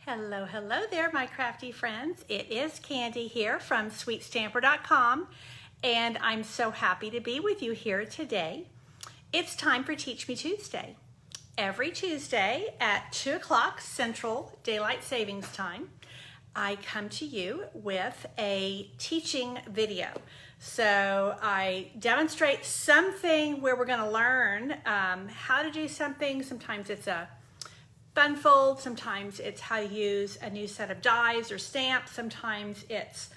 Hello, hello there, my crafty friends. It is Candy here from sweetstamper.com, and I'm so happy to be with you here today. It's time for Teach Me Tuesday. Every Tuesday at 2 o'clock Central Daylight Savings Time, I come to you with a teaching video. So I demonstrate something where we're going to learn how to do something. Sometimes it's a fun fold, sometimes it's how to use a new set of dies or stamps, sometimes it's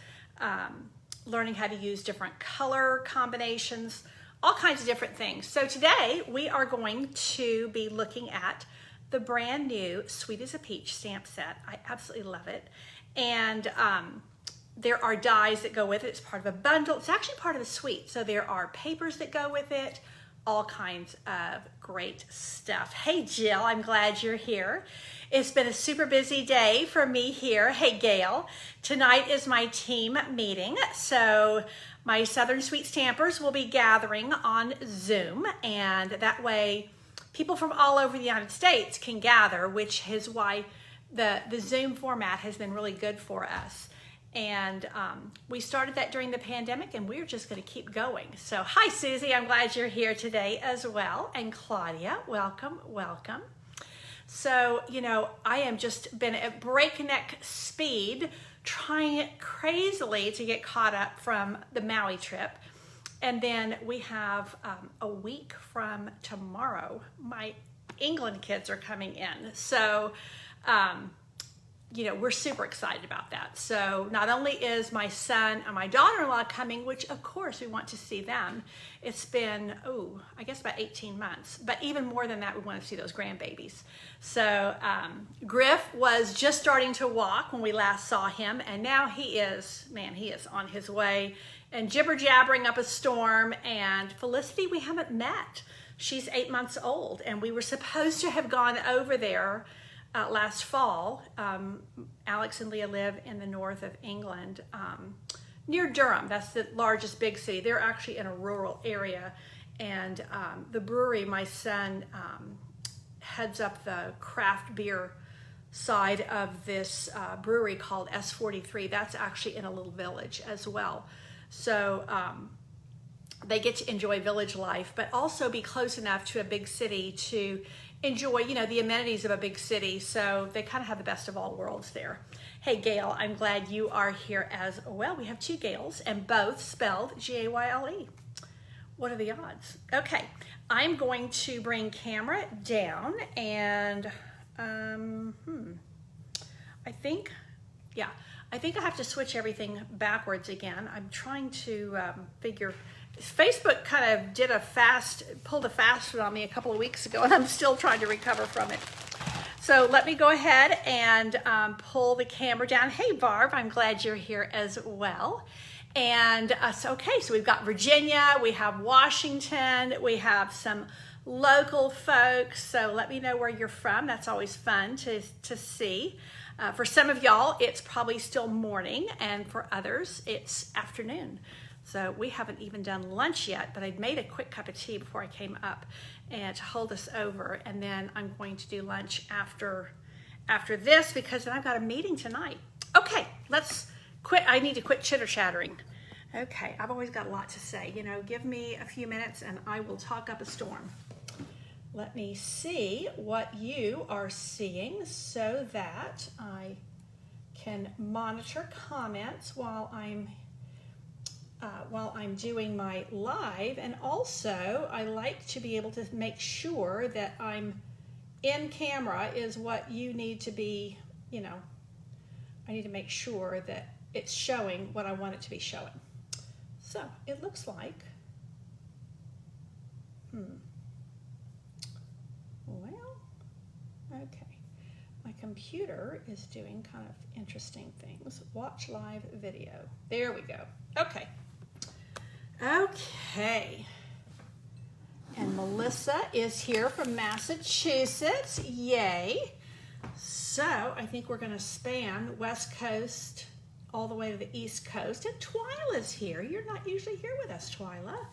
learning how to use different color combinations, all kinds of different things. So today we are going to be looking at the brand new Sweet as a Peach stamp set. I absolutely love it. And there are dies that go with it. It's part of a bundle. It's actually part of a suite. So there are papers that go with it, all kinds of great stuff. Hey Jill, I'm glad you're here. It's been a super busy day for me here. Hey Gail, tonight is my team meeting. So my Southern Sweet Stampers will be gathering on Zoom, and that way people from all over the United States can gather, which is why the Zoom format has been really good for us. And we started that during the pandemic, and we're just going to keep going. So hi Susie, I'm glad you're here today as well. And Claudia, welcome, welcome. So, you know, I am just been at breakneck speed trying crazily to get caught up from the Maui trip. And then we have a week from tomorrow, my England kids are coming in. So, you know, we're super excited about that. So not only is my son and my daughter-in-law coming, which of course we want to see them. It's been, I guess about 18 months, but even more than that, we want to see those grandbabies. So Griff was just starting to walk when we last saw him, and now he is on his way and jibber-jabbering up a storm. And Felicity, we haven't met. She's 8 months old, and we were supposed to have gone over there last fall. Alex and Leah live in the north of England, near Durham. That's the largest big city. They're actually in a rural area, and the brewery, my son heads up the craft beer side of this brewery called S43. That's actually in a little village as well. So they get to enjoy village life, but also be close enough to a big city to enjoy, you know, the amenities of a big city. So they kind of have the best of all worlds there. Hey Gail, I'm glad you are here as well. We have two Gails, and both spelled G-A-Y-L-E. What are the odds? Okay, I'm going to bring camera down, and I think I have to switch everything backwards again. I'm trying to figure. Facebook kind of pulled a fast one on me a couple of weeks ago, and I'm still trying to recover from it. So let me go ahead and pull the camera down. Hey Barb, I'm glad you're here as well. And so we've got Virginia, we have Washington, we have some local folks. So let me know where you're from. That's always fun to see. For some of y'all, it's probably still morning, and for others, it's afternoon. So we haven't even done lunch yet, but I'd made a quick cup of tea before I came up and to hold us over. And then I'm going to do lunch after this, because then I've got a meeting tonight. Okay, let's quit. I need to quit chitter chattering. Okay, I've always got a lot to say. You know, give me a few minutes and I will talk up a storm. Let me see what you are seeing so that I can monitor comments while I'm doing my live. And also I like to be able to make sure that I'm in camera is what you need to be, you know, I need to make sure that it's showing what I want it to be showing. So it looks like, well, okay. My computer is doing kind of interesting things. Watch live video. There we go. Okay. Okay, and Melissa is here from Massachusetts, yay. So I think we're gonna span West Coast all the way to the East Coast, and Twyla's here. You're not usually here with us, Twyla.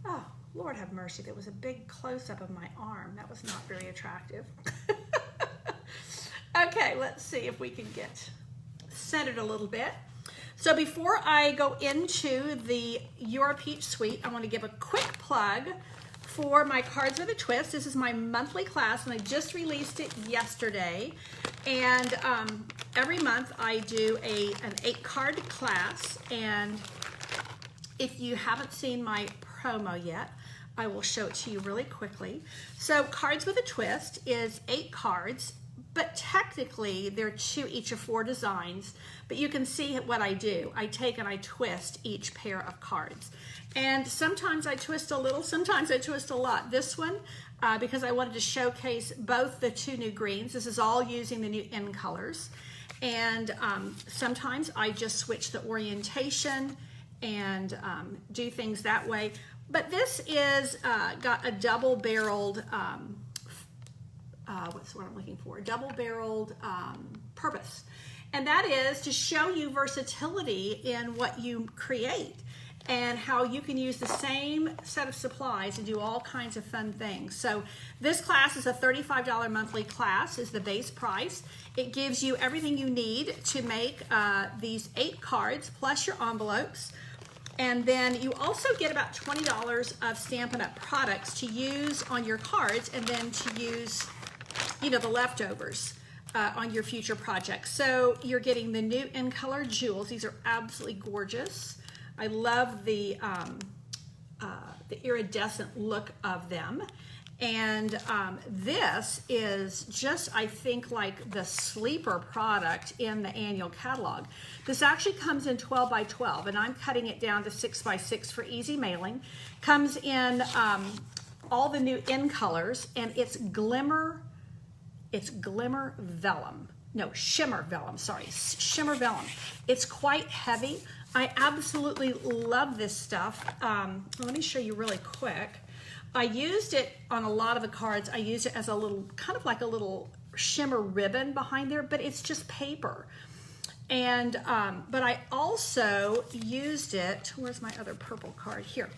Oh, Lord have mercy, there was a big close-up of my arm. That was not very attractive. Okay, let's see if we can get centered a little bit. So before I go into the Your Peach Suite, I want to give a quick plug for my Cards with a Twist. This is my monthly class, and I just released it yesterday. And every month I do an 8-card class, and if you haven't seen my promo yet, I will show it to you really quickly. So Cards with a Twist is 8 cards, but technically they're 2 each of 4 designs, but you can see what I do. I take and I twist each pair of cards. And sometimes I twist a little, sometimes I twist a lot. This one, because I wanted to showcase both the 2 new greens. This is all using the new in colors. And sometimes I just switch the orientation and do things that way. But this is got a double-barreled, what's what I'm looking for? Double-barreled purpose. And that is to show you versatility in what you create and how you can use the same set of supplies and do all kinds of fun things. So this class is a $35 monthly class, is the base price. It gives you everything you need to make these 8 cards plus your envelopes. And then you also get about $20 of Stampin' Up! Products to use on your cards, and then to use, you know, the leftovers on your future projects. So you're getting the new in color jewels. These are absolutely gorgeous. I love the iridescent look of them. And this is just, I think, like the sleeper product in the annual catalog. This actually comes in 12 by 12, and I'm cutting it down to 6 by 6 for easy mailing. Comes in all the new in colors, and it's shimmer vellum. No, shimmer vellum, sorry, shimmer vellum. It's quite heavy. I absolutely love this stuff. Let me show you really quick. I used it on a lot of the cards. I used it as a little, kind of like a little shimmer ribbon behind there, but it's just paper. And, but I also used it, where's my other purple card? Here.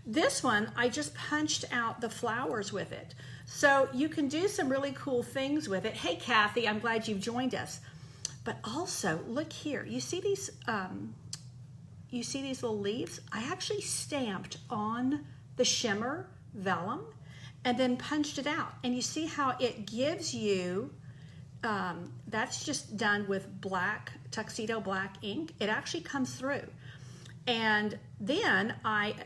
This one, I just punched out the flowers with it. So you can do some really cool things with it. Hey, Kathy, I'm glad you've joined us. But also, look here. You see these little leaves? I actually stamped on the shimmer vellum and then punched it out, and you see how it gives you that's just done with black tuxedo black ink. It actually comes through. And then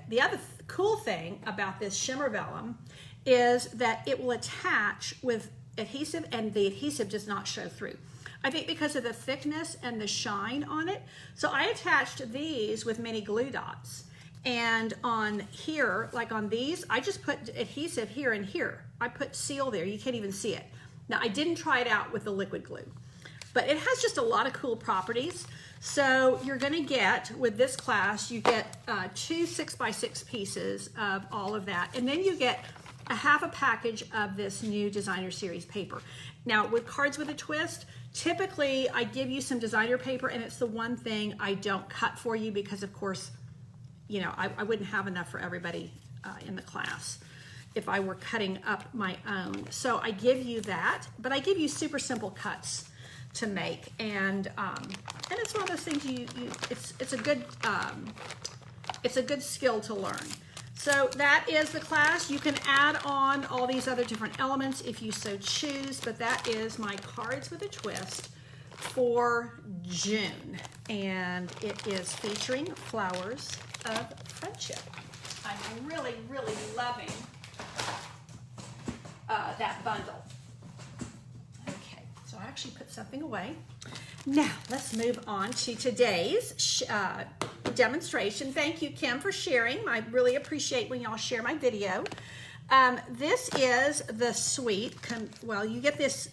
the other cool thing about this shimmer vellum is that it will attach with adhesive, and the adhesive does not show through. I think because of the thickness and the shine on it. So I attached these with mini glue dots. And on here, like on these, I just put adhesive here and here. I put seal there. You can't even see it. Now, I didn't try it out with the liquid glue, but it has just a lot of cool properties. So you're going to get, with this class, you get 2 6 by 6 pieces of all of that. And then you get a half a package of this new designer series paper. Now, with Cards with a Twist, typically I give you some designer paper, and it's the one thing I don't cut for you because, of course, you know, I wouldn't have enough for everybody in the class if I were cutting up my own. So I give you that, but I give you super simple cuts to make, and it's one of those things it's a good skill to learn. So that is the class. You can add on all these other different elements if you so choose, but that is my Cards with a Twist for June, and it is featuring Flowers of Friendship. I'm really, really loving that bundle. Okay, so I actually put something away. Now, let's move on to today's demonstration. Thank you, Kim, for sharing. I really appreciate when y'all share my video. This is the suite. Well, you get this.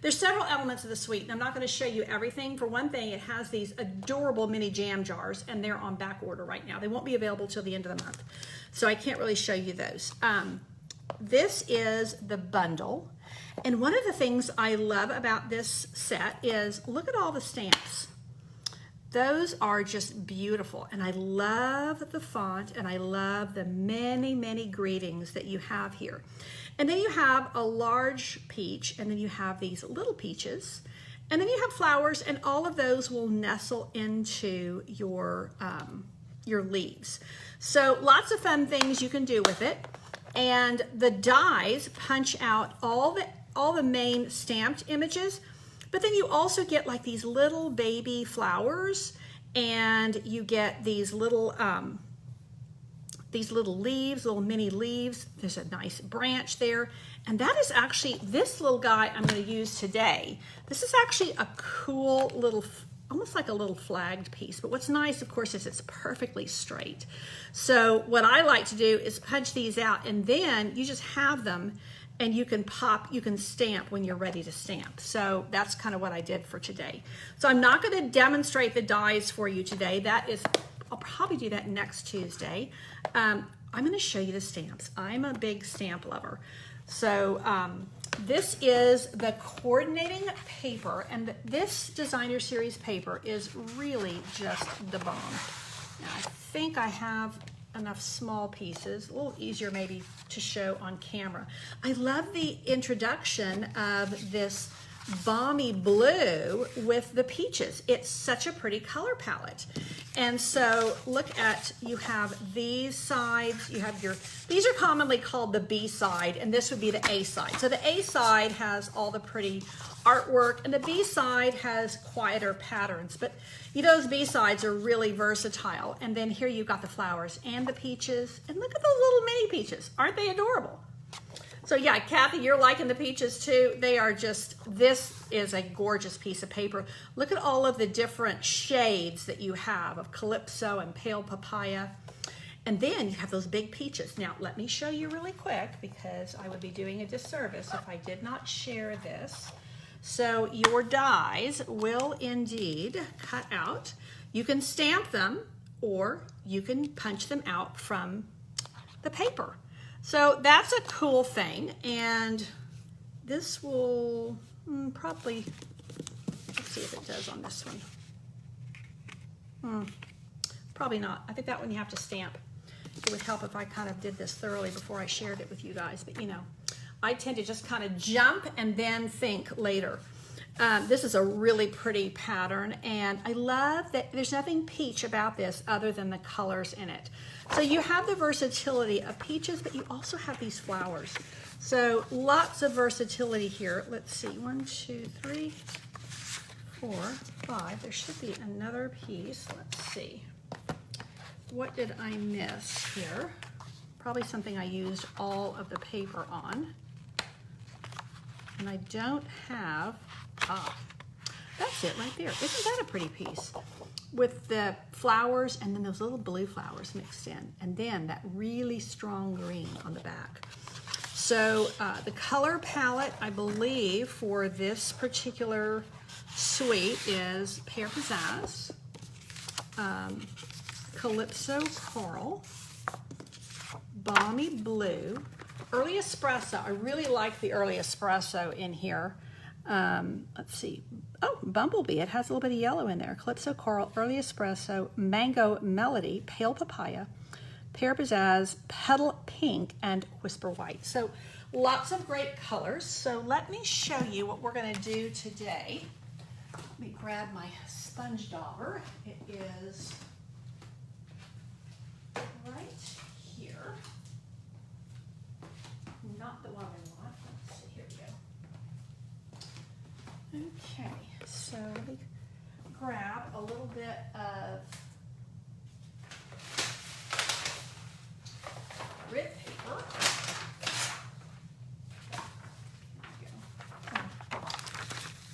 There's several elements of the suite, and I'm not going to show you everything. For one thing, it has these adorable mini jam jars, and they're on back order right now. They won't be available till the end of the month, so I can't really show you those. This is the bundle, and one of the things I love about this set is, look at all the stamps. Those are just beautiful, and I love the font, and I love the many, many greetings that you have here. And then you have a large peach, and then you have these little peaches, And then you have flowers, and all of those will nestle into your leaves. So lots of fun things you can do with it. And the dies punch out all the main stamped images, but then you also get like these little baby flowers, and you get these little leaves, little mini leaves. There's a nice branch there. And that is actually, this little guy I'm going to use today. This is actually a cool little, almost like a little flagged piece. But what's nice, of course, is it's perfectly straight. So what I like to do is punch these out, and then you just have them, and you can stamp when you're ready to stamp. So that's kind of what I did for today. So I'm not going to demonstrate the dies for you today. I'll probably do that next Tuesday. I'm going to show you the stamps. I'm a big stamp lover. So this is the coordinating paper, and this designer series paper is really just the bomb. Now, I think I have enough small pieces, a little easier maybe to show on camera. I love the introduction of this balmy blue with the peaches. It's such a pretty color palette. And so look at, you have these sides, you have these are commonly called the B side, and this would be the A side. So the A side has all the pretty artwork, and the B side has quieter patterns. But those B sides are really versatile. And then here you've got the flowers and the peaches, and look at those little mini peaches. Aren't they adorable? So yeah, Kathy, you're liking the peaches too. They are just, this is a gorgeous piece of paper. Look at all of the different shades that you have of Calypso and Pale Papaya. And then you have those big peaches. Now, let me show you really quick, because I would be doing a disservice if I did not share this. So your dies will indeed cut out. You can stamp them, or you can punch them out from the paper. So that's a cool thing, and this will probably, let's see if it does on this one. Probably not. I think that one you have to stamp. It would help if I kind of did this thoroughly before I shared it with you guys, but I tend to just kind of jump and then think later. This is a really pretty pattern, and I love that there's nothing peach about this other than the colors in it. So you have the versatility of peaches, but you also have these flowers. So lots of versatility here. Let's see, 1, 2, 3, 4, 5. There should be another piece. Let's see. What did I miss here? Probably something I used all of the paper on. And I don't have, that's it right there. Isn't that a pretty piece? With the flowers and then those little blue flowers mixed in, and then that really strong green on the back. So the color palette, I believe, for this particular suite is Pear Pizzazz, Calypso Coral, Balmy Blue, Early Espresso. I really like the Early Espresso in here. Let's see. Oh, Bumblebee. It has a little bit of yellow in there. Calypso Coral, Early Espresso, Mango Melody, Pale Papaya, Pear Pizzazz, Petal Pink, and Whisper White. So lots of great colors. So let me show you what we're going to do today. Let me grab my sponge dauber. It is right here. Not the one I want. Let's see. Here we go. Okay, so let me grab a little bit of grid paper.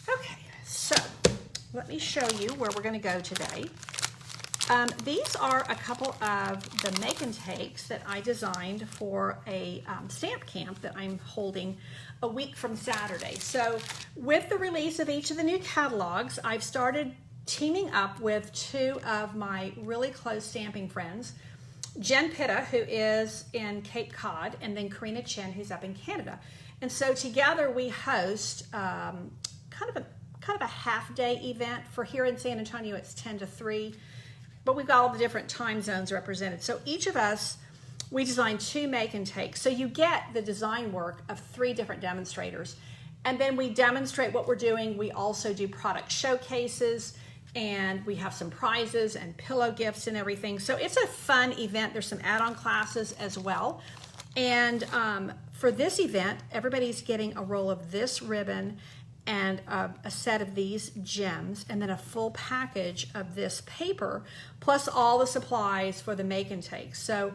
Okay, so let me show you where we're going to go today. These are a couple of the make and takes that I designed for a stamp camp that I'm holding a week from Saturday. So with the release of each of the new catalogs, I've started teaming up with two of my really close stamping friends, Jen Pitta, who is in Cape Cod, and then Karina Chen, who's up in Canada. And so together we host kind of a half-day event. For here in San Antonio, it's 10 to 3. But we've got all the different time zones represented. So each of us, we designed 2 make and takes. So you get the design work of 3 different demonstrators. And then we demonstrate what we're doing. We also do product showcases, and we have some prizes and pillow gifts and everything. So it's a fun event. There's some add-on classes as well. And for this event, everybody's getting a roll of this ribbon and a set of these gems, and then a full package of this paper, plus all the supplies for the make and take. So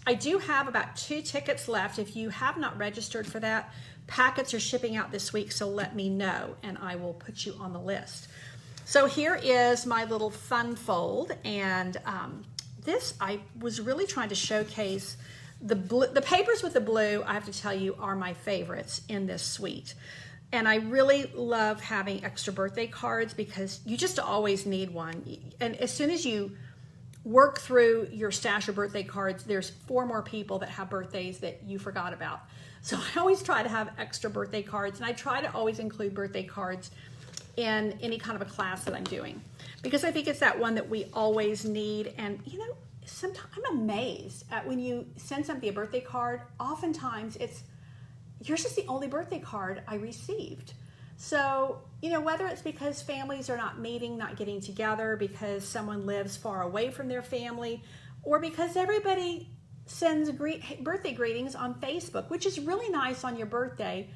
I do have about 2 tickets left. If you have not registered for that, packets are shipping out this week, so let me know and I will put you on the list. So here is my little fun fold, and this, I was really trying to showcase the blue. The papers with the blue, I have to tell you, are my favorites in this suite. And I really love having extra birthday cards because you just always need one. And as soon as you work through your stash of birthday cards, there's 4 more people that have birthdays that you forgot about. So I always try to have extra birthday cards, and I try to always include birthday cards in any kind of a class that I'm doing, because I think it's that one that we always need. And you know, sometimes I'm amazed at when you send somebody a birthday card, oftentimes it's, yours is the only birthday card I received. So, you know, whether it's because families are not meeting, not getting together, because someone lives far away from their family, or because everybody sends birthday greetings on Facebook, which is really nice on your birthday.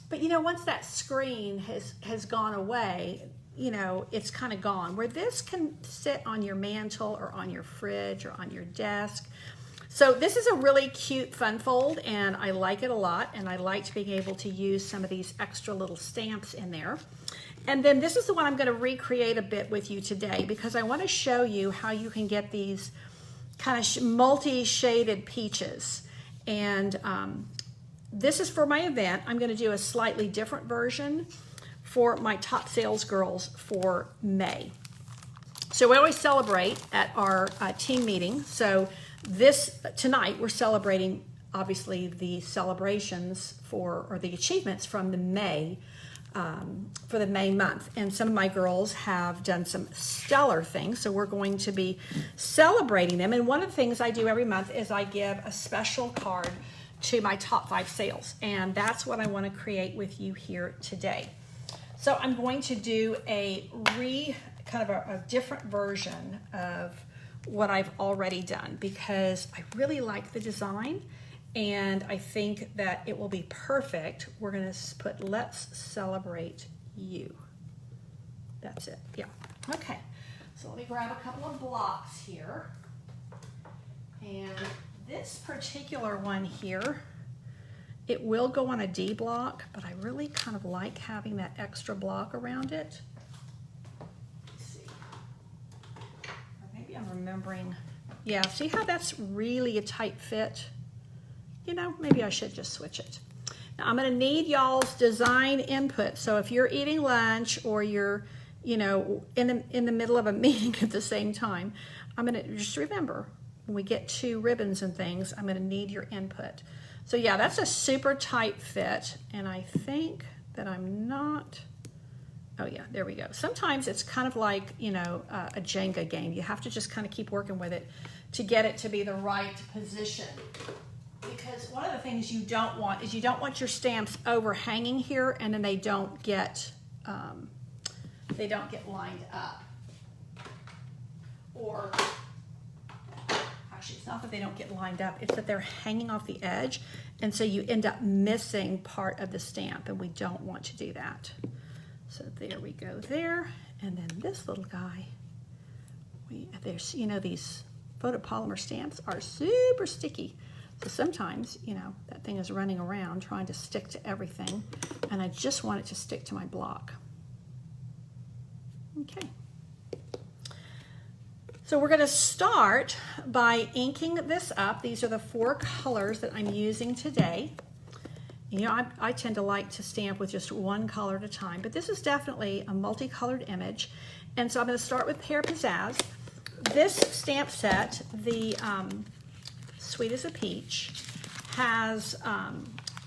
But, you know, once that screen has gone away, you know, it's kind of gone. Where this can sit on your mantle or on your fridge or on your desk. So this is a really cute fun fold, and I like it a lot, and I liked being able to use some of these extra little stamps in there. And then this is the one I'm going to recreate a bit with you today, because I want to show you how you can get these kind of multi-shaded peaches. And this is for my event. I'm going to do a slightly different version for my top sales girls for May. So we always celebrate at our team meeting. So tonight we're celebrating obviously the celebrations or the achievements from the May, for the May month. And some of my girls have done some stellar things, so we're going to be celebrating them. And one of the things I do every month is I give a special card to my top 5 sales, and that's what I want to create with you here today. So I'm going to do a different version of what I've already done, because I really like the design and I think that it will be perfect. We're going to put "Let's Celebrate You." That's it. Yeah. Okay. So let me grab a couple of blocks here. And this particular one here, it will go on a D block, but I really kind of like having that extra block around it. Let's see. Or maybe I'm remembering. Yeah, see how that's really a tight fit? You know, maybe I should just switch it. Now I'm going to need y'all's design input. So if you're eating lunch or you're, you know, in the middle of a meeting at the same time, I'm going to just remember, when we get to ribbons and things, I'm going to need your input. So yeah, that's a super tight fit, and I think that I'm not, oh yeah, there we go. Sometimes it's kind of like, you know, a Jenga game. You have to just kind of keep working with it to get it to be the right position. Because one of the things you don't want is you don't want your stamps overhanging here and then they don't get lined up. Or actually, it's not that they don't get lined up, it's that they're hanging off the edge, and so you end up missing part of the stamp, and we don't want to do that. So there we go there. And then this little guy, there's, you know, these photopolymer stamps are super sticky. So sometimes, you know, that thing is running around trying to stick to everything, and I just want it to stick to my block. Okay. So we're going to start by inking this up. These are the 4 colors that I'm using today. You know, I tend to like to stamp with just one color at a time, but this is definitely a multicolored image. And so I'm going to start with Pear Pizzazz. This stamp set, the Sweet as a Peach, has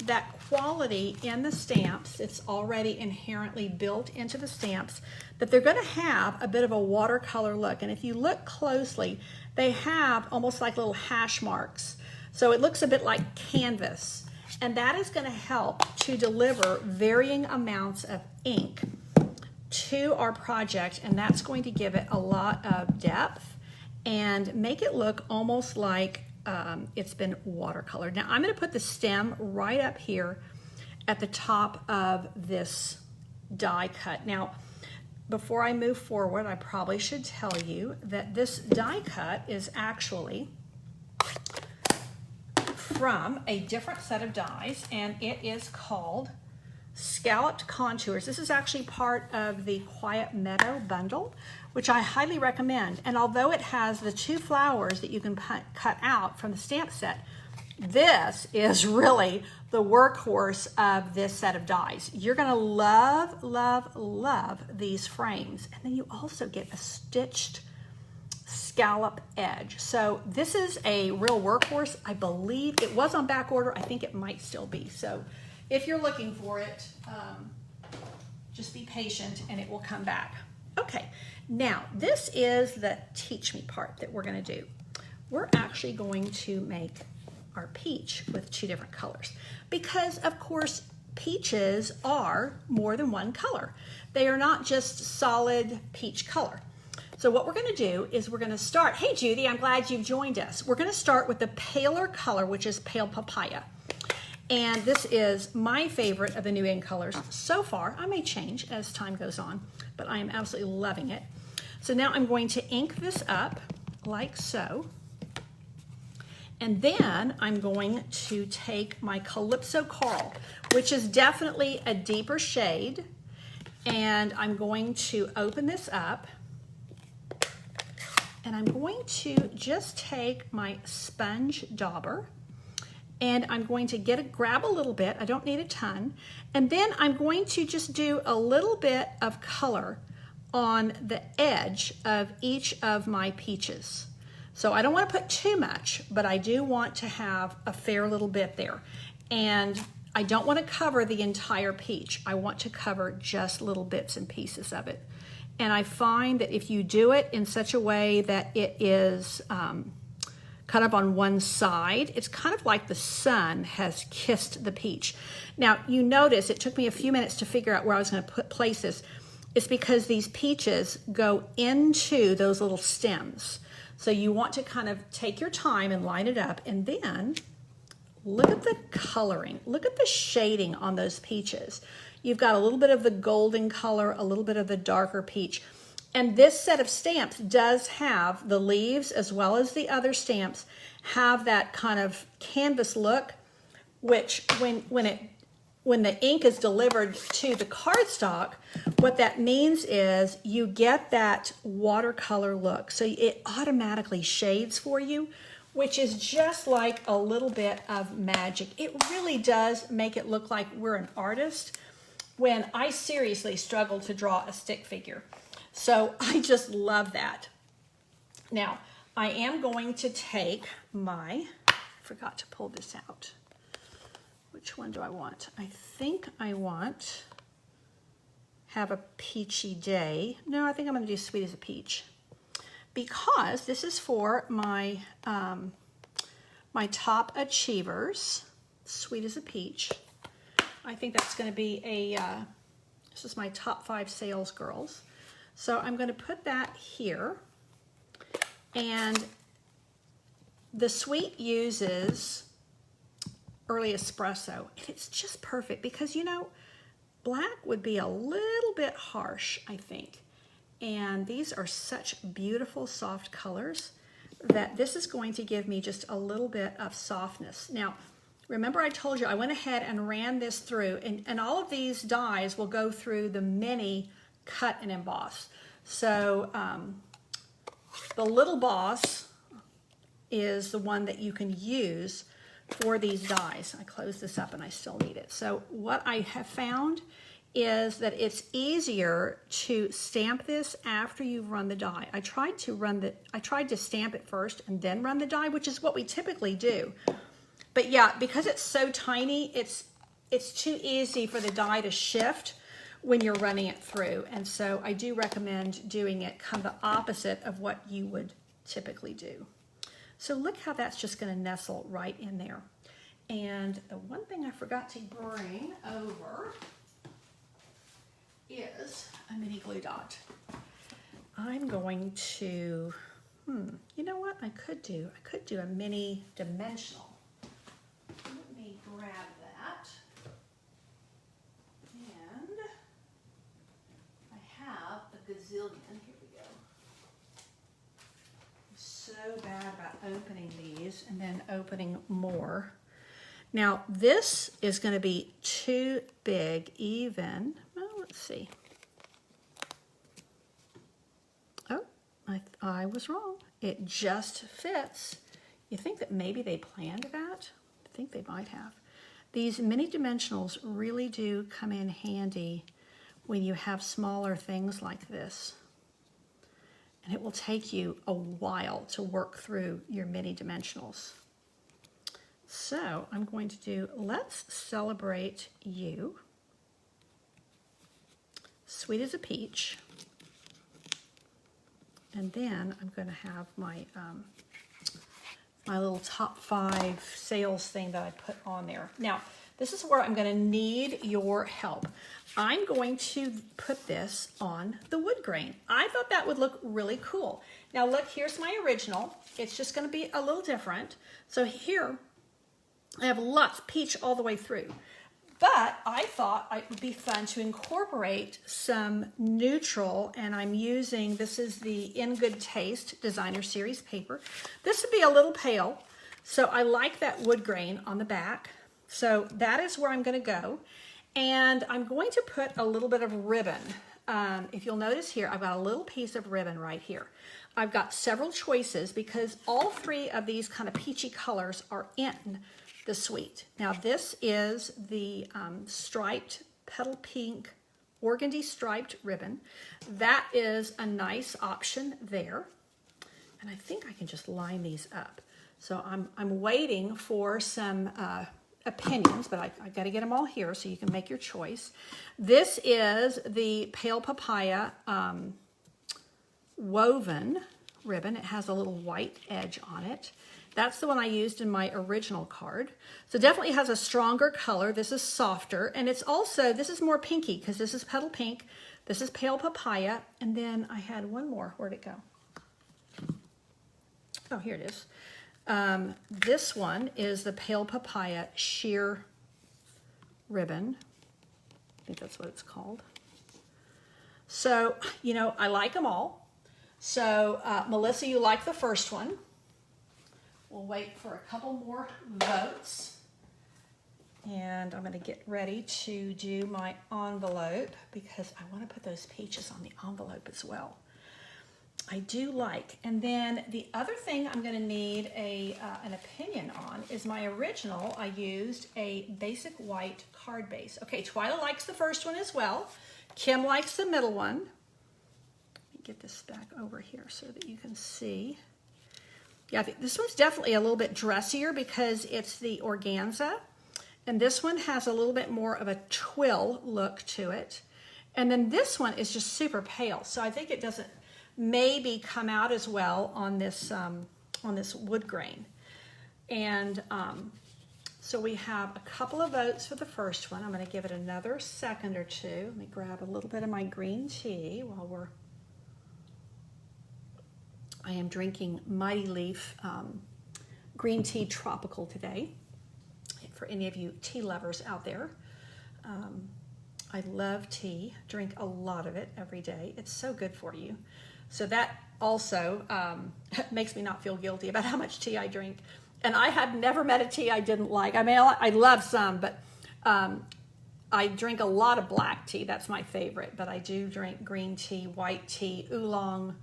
that quality in the stamps. It's already inherently built into the stamps that they're going to have a bit of a watercolor look. And if you look closely, they have almost like little hash marks. So it looks a bit like canvas. And that is going to help to deliver varying amounts of ink to our project, and that's going to give it a lot of depth and make it look almost like it's been watercolored. Now I'm going to put the stem right up here at the top of this die cut. Now, before I move forward, I probably should tell you that this die cut is actually from a different set of dies, and it is called Scalloped Contours. This is actually part of the Quiet Meadow bundle, which I highly recommend. And although it has the 2 flowers that you can cut out from the stamp set, this is really the workhorse of this set of dies. You're gonna love, love, love these frames. And then you also get a stitched scallop edge. So this is a real workhorse. I believe it was on back order. I think it might still be. So if you're looking for it, just be patient and it will come back. Okay, now this is the teach me part that we're gonna do. We're actually going to make our peach with 2 different colors because of course peaches are more than one color. They are not just solid peach color. So what we're going to do is we're going to start, hey Judy, I'm glad you've joined us. We're going to start with the paler color, which is Pale Papaya. And this is my favorite of the new ink colors so far. I may change as time goes on, but I am absolutely loving it. So now I'm going to ink this up like so. And then I'm going to take my Calypso Coral, which is definitely a deeper shade, and I'm going to open this up, and I'm going to just take my sponge dauber, and I'm going to grab a little bit, I don't need a ton, and then I'm going to just do a little bit of color on the edge of each of my peaches. So I don't want to put too much, but I do want to have a fair little bit there. And I don't want to cover the entire peach. I want to cover just little bits and pieces of it. And I find that if you do it in such a way that it is kind of on one side, it's kind of like the sun has kissed the peach. Now, you notice it took me a few minutes to figure out where I was going to place this. It's because these peaches go into those little stems. So you want to kind of take your time and line it up, and then look at the coloring. Look at the shading on those peaches. You've got a little bit of the golden color, a little bit of the darker peach. And this set of stamps does have the leaves, as well as the other stamps, have that kind of canvas look, which when the ink is delivered to the cardstock, what that means is you get that watercolor look. So it automatically shades for you, which is just like a little bit of magic. It really does make it look like we're an artist when I seriously struggle to draw a stick figure. So I just love that. Now, I am going to take I forgot to pull this out. Which one do I want? I think I want Have a Peachy Day. No, I think I'm going to do Sweet as a Peach, because this is for my my top achievers. Sweet as a Peach. I think that's going to be this is my top 5 sales girls. So I'm going to put that here, and the sweet uses early espresso. It's just perfect because, you know, black would be a little bit harsh, I think. And these are such beautiful soft colors that this is going to give me just a little bit of softness. Now, remember I told you I went ahead and ran this through, and all of these dies will go through the mini cut and emboss. So the little boss is the one that you can use for these dies. I closed this up and I still need it. So what I have found is that it's easier to stamp this after you've run the die. I tried to stamp it first and then run the die, which is what we typically do. But yeah, because it's so tiny, it's too easy for the die to shift when you're running it through. And so I do recommend doing it kind of the opposite of what you would typically do. So look how that's just going to nestle right in there. And the one thing I forgot to bring over is a mini glue dot. I'm going to, you know what I could do? I could do a mini dimensional. Let me grab that. And I have a gazillion. Here we go. I'm so bad about opening these and then opening more. Now this is going to be too big even. Well, let's see. Oh, I was wrong. It just fits. You think that maybe they planned that? I think they might have. These mini dimensionals really do come in handy when you have smaller things like this. And it will take you a while to work through your mini dimensionals. So I'm going to do Let's Celebrate You. Sweet as a Peach. And then I'm going to have my my little top 5 sales thing that I put on there. Now, this is where I'm going to need your help. I'm going to put this on the wood grain. I thought that would look really cool. Now look, here's my original. It's just going to be a little different. So here I have lots peach all the way through. But I thought it would be fun to incorporate some neutral, and I'm using, this is the In Good Taste Designer Series paper. This would be a little pale, so I like that wood grain on the back. So that is where I'm going to go. And I'm going to put a little bit of ribbon. If you'll notice here, I've got a little piece of ribbon right here. I've got several choices because all 3 of these kind of peachy colors are in the suite. Now this is the striped petal pink organdy striped ribbon. That is a nice option there. And I think I can just line these up. So I'm waiting for some opinions, but I got to get them all here so you can make your choice. This is the Pale Papaya woven ribbon. It has a little white edge on it. That's the one I used in my original card. So definitely has a stronger color. This is softer, and it's also, this is more pinky because this is petal pink. This is Pale Papaya, and then I had one more. Where'd it go? Oh, here it is. This one is the Pale Papaya sheer ribbon. I think that's what it's called. So, you know, I like them all. So, Melissa, you like the first one. We'll wait for a couple more votes. And I'm going to get ready to do my envelope because I want to put those peaches on the envelope as well. I do like. And then the other thing I'm going to need an opinion on is my original. I used a basic white card base. Okay, Twyla likes the first one as well. Kim likes the middle one. Let me get this back over here so that you can see. Yeah, this one's definitely a little bit dressier because it's the organza. And this one has a little bit more of a twill look to it. And then this one is just super pale. So I think it doesn't maybe come out as well on this wood grain. And so we have a couple of votes for the first one. I'm going to give it another second or two. Let me grab a little bit of my green tea while I am drinking Mighty Leaf green tea tropical today. For any of you tea lovers out there, I love tea, drink a lot of it every day. It's so good for you. So that also makes me not feel guilty about how much tea I drink. And I have never met a tea I didn't like. I mean, I love some, but I drink a lot of black tea. That's my favorite. But I do drink green tea, white tea, oolong,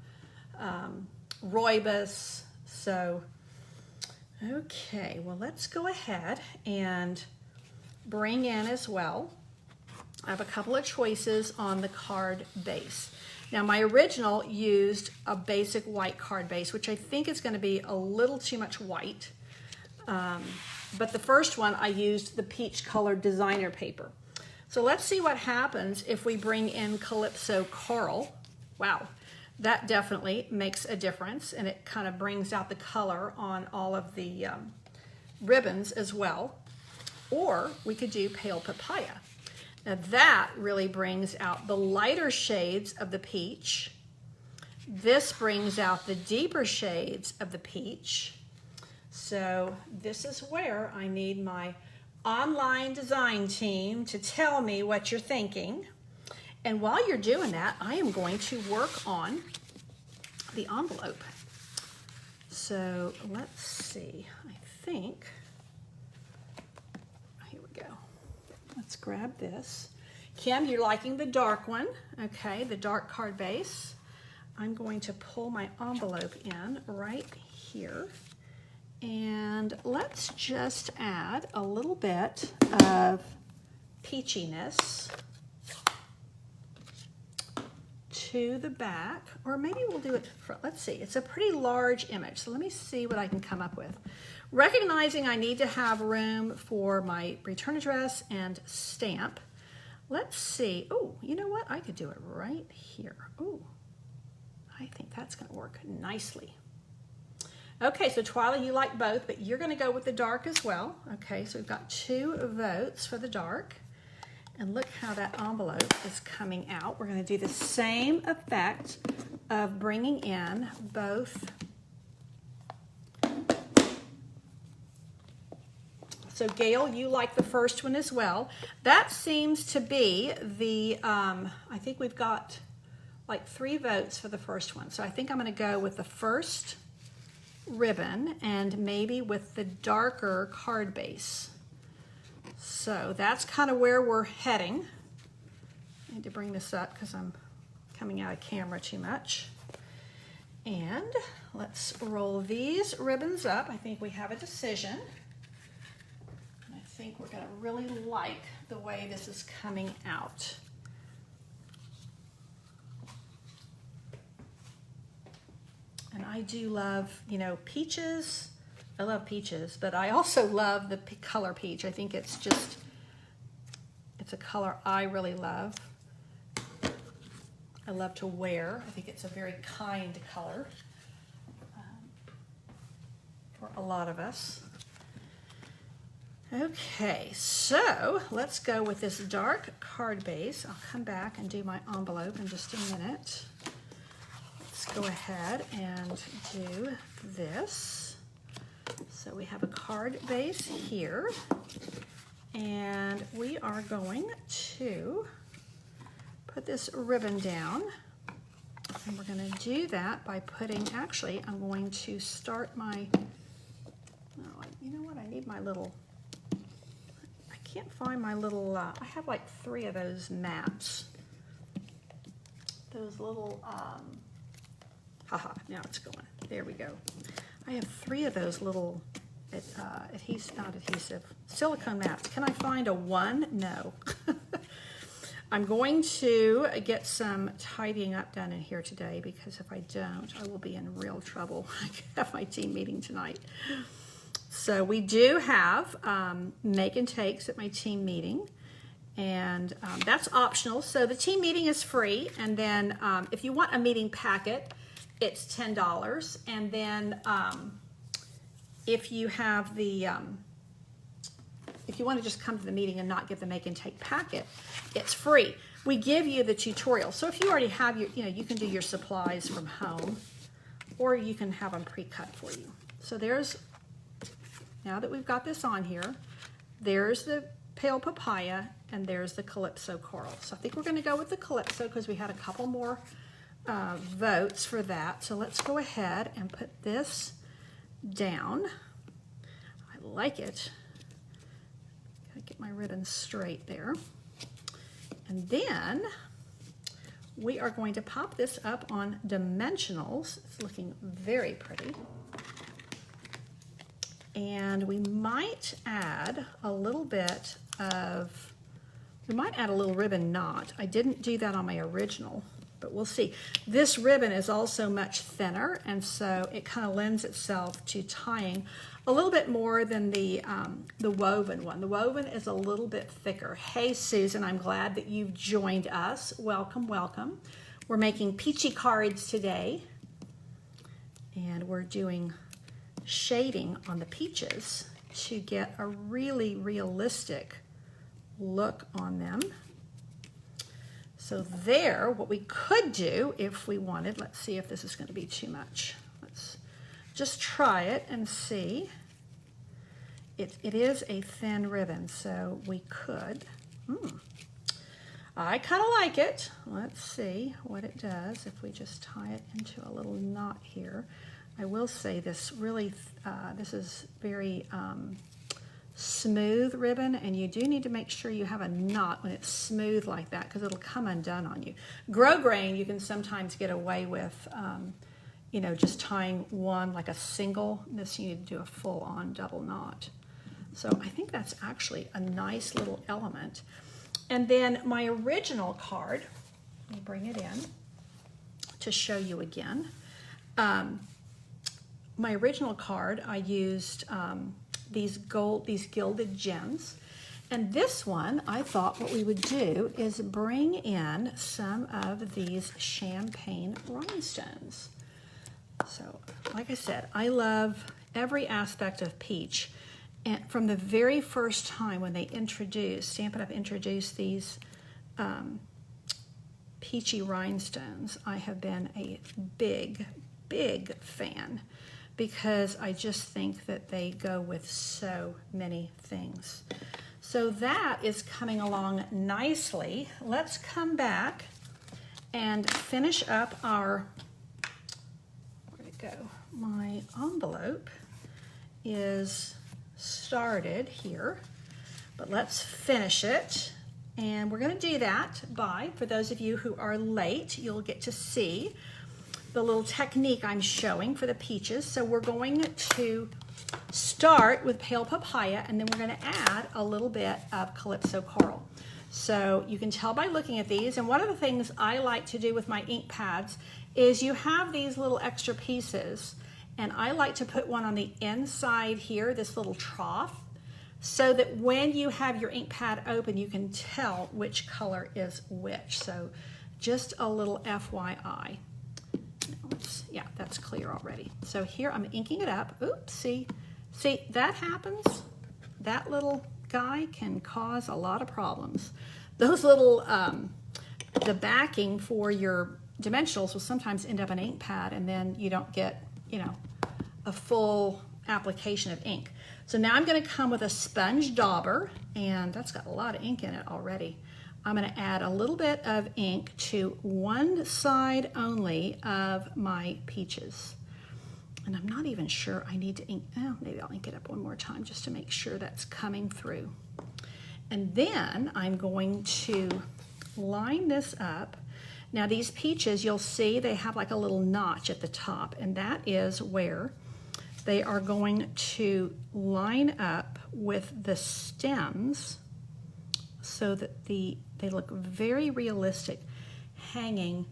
rooibos. So, okay, well, let's go ahead and bring in as well. I have a couple of choices on the card base. Now, my original used a basic white card base, which I think is going to be a little too much white. But the first one, I used the peach colored designer paper. So let's see what happens if we bring in Calypso Coral. Wow. That definitely makes a difference, and it kind of brings out the color on all of the ribbons as well. or we could do pale papaya. Now that really brings out the lighter shades of the peach. This brings out the deeper shades of the peach. So this is where I need my online design team to tell me what you're thinking. And while you're doing that, I am going to work on the envelope. So let's see, I think, here we go. Let's grab this. Kim, you're liking the dark one, okay, the dark card base. I'm going to pull my envelope in right here. And let's just add a little bit of peachiness to the back, or maybe we'll do it front. Let's see, it's a pretty large image, so let me see what I can come up with. Recognizing I need to have room for my return address and stamp, let's see, oh, you know what, I could do it right here. Oh, I think that's gonna work nicely. Okay, so Twyla, you like both, but you're gonna go with the dark as well. Okay, so we've got 2 votes for the dark. And look how that envelope is coming out. We're gonna do the same effect of bringing in both. So Gail, you like the first one as well. That seems to be the, I think we've got like 3 votes for the first one. So I think I'm gonna go with the first ribbon and maybe with the darker card base. So that's kind of where we're heading. I need to bring this up because I'm coming out of camera too much. And let's roll these ribbons up. I think we have a decision. And I think we're going to really like the way this is coming out. And I do love, you know, peaches. I love peaches, but I also love the color peach. I think it's just, it's a color I really love. I love to wear. I think it's a very kind color for a lot of us. Okay, so let's go with this dark card base. I'll come back and do my envelope in just a minute. Let's go ahead and do this. So we have a card base here, and we are going to put this ribbon down, and we're going to do that by putting, actually, I'm going to start my, oh, you know what, I need my little, I can't find my little, I have like 3 of those maps, those little, haha, now it's going, there we go. I have 3 of those little silicone maps. Can I find a 1? No. I'm going to get some tidying up done in here today, because if I don't, I will be in real trouble. I have my team meeting tonight. So we do have make and takes at my team meeting, and that's optional. So the team meeting is free, and then if you want a meeting packet, it's $10, and then if you have the, if you want to just come to the meeting and not get the make and take packet, it's free. We give you the tutorial. So if you already have your, you know, you can do your supplies from home, or you can have them pre-cut for you. So there's, now that we've got this on here, there's the pale papaya, and there's the calypso coral. So I think we're going to go with the calypso because we had a couple more votes for that. So let's go ahead and put this down. I like it. Gotta get my ribbon straight there. And then we are going to pop this up on dimensionals. It's looking very pretty. And we might add a little bit of, we might add a little ribbon knot. I didn't do that on my original, but we'll see. This ribbon is also much thinner, and so it kind of lends itself to tying a little bit more than the woven one. The woven is a little bit thicker. Hey, Susan, I'm glad that you've joined us. Welcome, welcome. We're making peachy cards today, and we're doing shading on the peaches. to get a really realistic look on them. So there, what we could do if we wanted, let's see if this is going to be too much. Let's just try it and see. It is a thin ribbon, so we could. I kind of like it. Let's see what it does if we just tie it into a little knot here. I will say this really, this is very smooth ribbon, and you do need to make sure you have a knot when it's smooth like that, because it'll come undone on you. Grosgrain, you can sometimes get away with, you know, just tying one like a single. This you need to do a full-on double knot. So I think that's actually a nice little element. And then my original card, let me bring it in to show you again. My original card, I used these gilded gems. And this one, I thought what we would do is bring in some of these champagne rhinestones. So, like I said, I love every aspect of peach. And from the very first time when they introduced, Stampin' Up! Introduced these peachy rhinestones, I have been a big, big fan, because I just think that they go with so many things. So that is coming along nicely. Let's come back and finish up our, where'd it go? My envelope is started here, but let's finish it. And we're going to do that by, for those of you who are late, you'll get to see the little technique I'm showing for the peaches. So we're going to start with pale papaya, and then we're going to add a little bit of Calypso coral. So you can tell by looking at these, and one of the things I like to do with my ink pads is you have these little extra pieces, and I like to put one on the inside here, this little trough, so that when you have your ink pad open, you can tell which color is which. So just a little FYI. Yeah, that's clear already. So here I'm inking it up. Oops, see that happens? That little guy can cause a lot of problems. Those little, the backing for your dimensionals will sometimes end up an ink pad, and then you don't get, you know, a full application of ink. So now I'm going to come with a sponge dauber, and that's got a lot of ink in it already. I'm going to add a little bit of ink to one side only of my peaches. And I'm not even sure I need to ink, oh, maybe I'll ink it up one more time just to make sure that's coming through. And then I'm going to line this up. Now these peaches, you'll see they have like a little notch at the top, and that is where they are going to line up with the stems so that they look very realistic hanging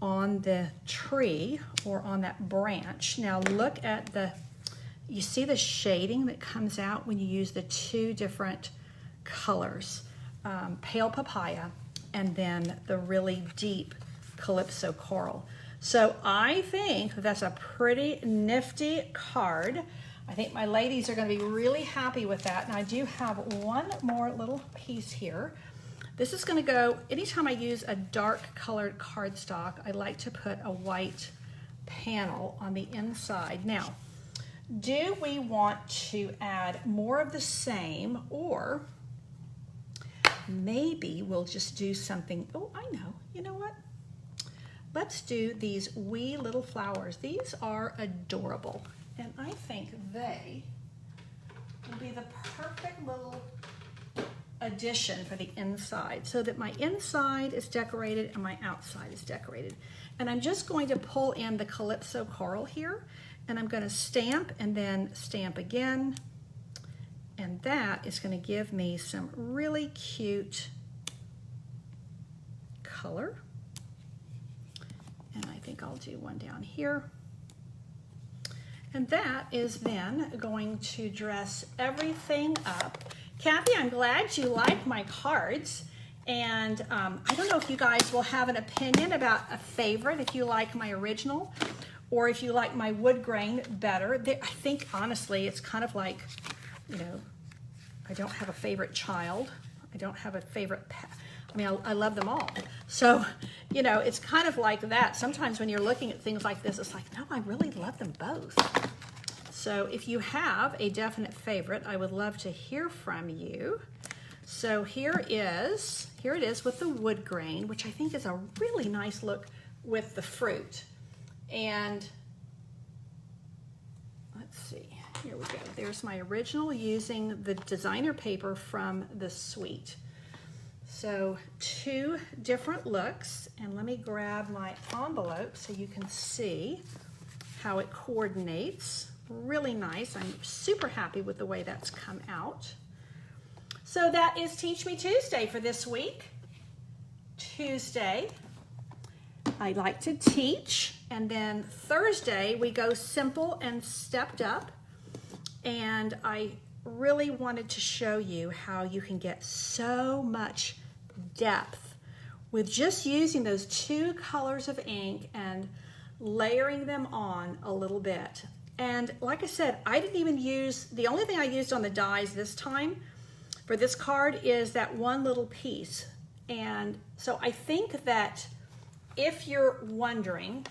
on the tree or on that branch. Now look at you see the shading that comes out when you use the two different colors, pale papaya and then the really deep Calypso coral. So I think that's a pretty nifty card. I think my ladies are going to be really happy with that. And I do have one more little piece here. This is going to go, anytime I use a dark colored cardstock, I like to put a white panel on the inside. Now, do we want to add more of the same, or maybe we'll just do something, oh, I know, you know what? Let's do these wee little flowers. These are adorable, and I think they will be the perfect little addition for the inside, so that my inside is decorated and my outside is decorated. And I'm just going to pull in the Calypso coral here, and I'm going to stamp and then stamp again, and that is going to give me some really cute color. And I think I'll do one down here. And that is then going to dress everything up. Kathy, I'm glad you like my cards. And I don't know if you guys will have an opinion about a favorite, if you like my original or if you like my wood grain better. I think, honestly, it's kind of like you know, I don't have a favorite child. I don't have a favorite pet. I mean, I love them all. So, you know, it's kind of like that. Sometimes when you're looking at things like this, it's like, no, I really love them both. So if you have a definite favorite, I would love to hear from you. So here it is with the wood grain, which I think is a really nice look with the fruit. And let's see, here we go. There's my original using the designer paper from the suite. So 2 different looks, and let me grab my envelope so you can see how it coordinates. Really nice. I'm super happy with the way that's come out. So that is Teach Me Tuesday for this week. Tuesday, I like to teach, and then Thursday we go simple and stepped up, and I really wanted to show you how you can get so much depth with just using those 2 colors of ink and layering them on a little bit. And like I said, I didn't even use, the only thing I used on the dies this time for this card is that one little piece. And so I think that if you're wondering,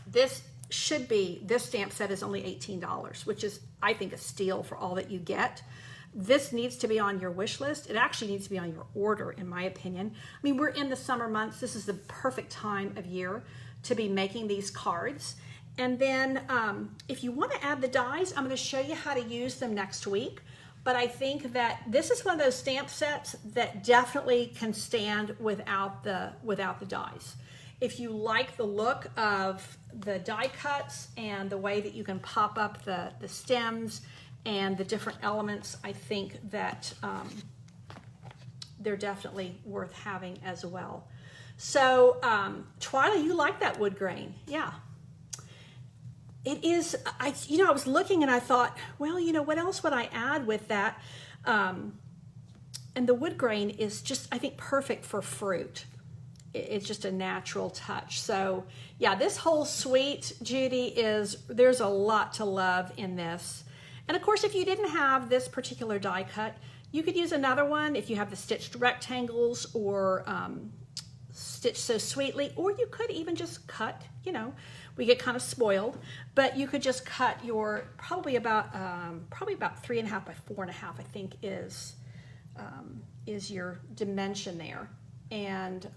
this stamp set is only $18, which is, I think, a steal for all that you get. This needs to be on your wish list. It actually needs to be on your order, in my opinion. I mean, we're in the summer months. This is the perfect time of year to be making these cards. And then if you want to add the dies, I'm going to show you how to use them next week. But I think that this is one of those stamp sets that definitely can stand without the dies. If you like the look of the die cuts and the way that you can pop up the stems and the different elements, I think that they're definitely worth having as well. So Twyla, you like that wood grain? Yeah. It is, I was looking and I thought, well, what else would I add with that? And the wood grain is just, I think, perfect for fruit. It's just a natural touch. So yeah, this whole suite, Judy, there's a lot to love in this. And of course, if you didn't have this particular die cut, you could use another one if you have the stitched rectangles or Stitch So Sweetly, or you could even just cut, we get kind of spoiled, but you could just cut your probably about 3.5 by 4.5, I think is your dimension there, and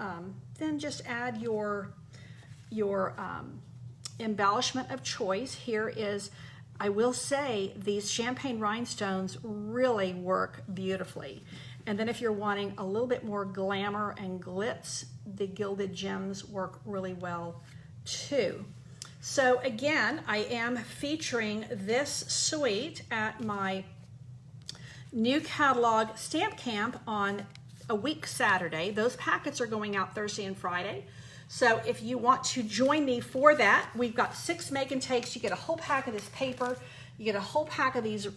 then just add your embellishment of choice. Here is, I will say, these champagne rhinestones really work beautifully. And then if you're wanting a little bit more glamour and glitz, the gilded gems work really well too. So again, I am featuring this suite at my new catalog stamp camp on a week Saturday. Those packets are going out Thursday and Friday. So if you want to join me for that, we've got 6 make and takes. You get a whole pack of this paper. You get a whole pack of these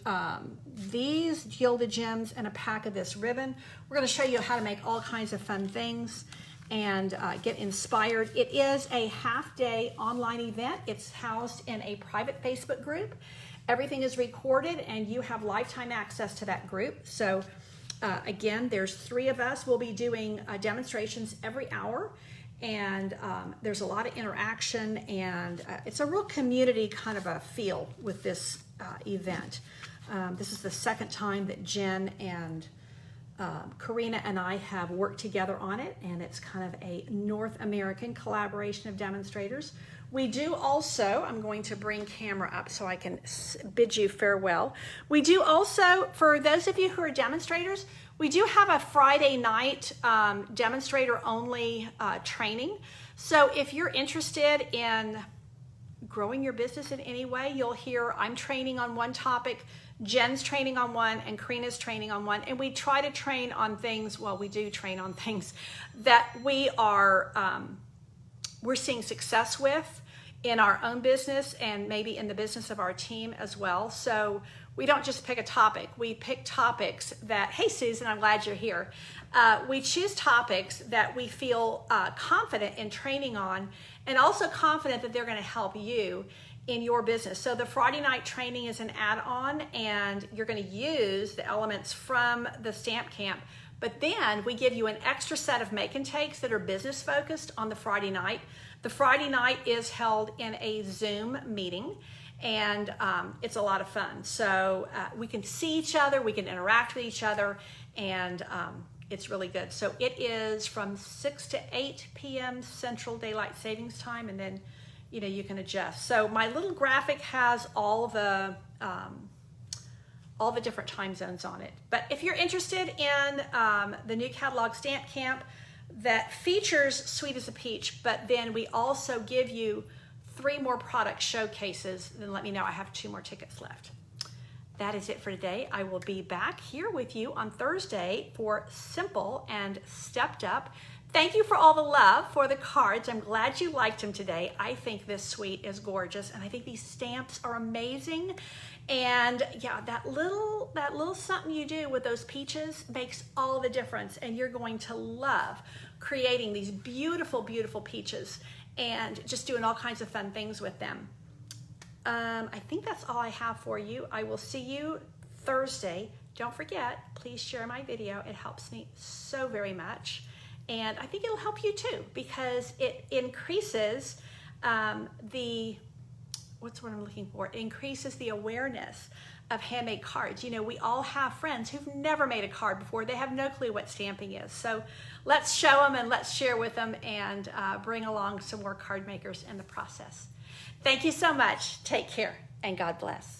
gilded gems and a pack of this ribbon. We're going to show you how to make all kinds of fun things and get inspired. It is a half-day online event. It's housed in a private Facebook group. Everything is recorded and you have lifetime access to that group. So again, there's 3 of us. We'll be doing demonstrations every hour. And there's a lot of interaction, and it's a real community kind of a feel with this event. This is the second time that Jen and Karina and I have worked together on it, and it's kind of a North American collaboration of demonstrators. We do also, I'm going to bring camera up so I can bid you farewell. We do also, for those of you who are demonstrators, we do have a Friday night demonstrator only training. So if you're interested in growing your business in any way, you'll hear I'm training on one topic, Jen's training on one, and Karina's training on one. And we try to train on things, well, we do train on things that we are, we're seeing success with in our own business and maybe in the business of our team as well. So we don't just pick a topic. We pick topics that, hey, Susan, I'm glad you're here. We choose topics that we feel confident in training on, and also confident that they're going to help you in your business. So the Friday night training is an add-on, and you're going to use the elements from the stamp camp. But then we give you an extra set of make and takes that are business focused on the Friday night. The Friday night is held in a Zoom meeting, and it's a lot of fun. So we can see each other, we can interact with each other, and it's really good. So it is from 6 to 8 p.m. Central Daylight Savings Time, and then you can adjust. So my little graphic has all the different time zones on it. But if you're interested in the new catalog stamp camp that features Sweet as a Peach, but then we also give you 3 more product showcases, then let me know. I have 2 more tickets left. That is it for today. I will be back here with you on Thursday for Simple and Stepped Up. Thank you for all the love for the cards. I'm glad you liked them today. I think this suite is gorgeous, and I think these stamps are amazing. And yeah, that little something you do with those peaches makes all the difference, and you're going to love creating these beautiful, beautiful peaches and just doing all kinds of fun things with them. I think that's all I have for you. I will see you Thursday. Don't forget, please share my video. It helps me so very much. And I think it'll help you too, because it increases what's what I'm looking for? It increases the awareness of handmade cards. We all have friends who've never made a card before. They have no clue what stamping is. So let's show them and let's share with them and bring along some more card makers in the process. Thank you so much. Take care and God bless.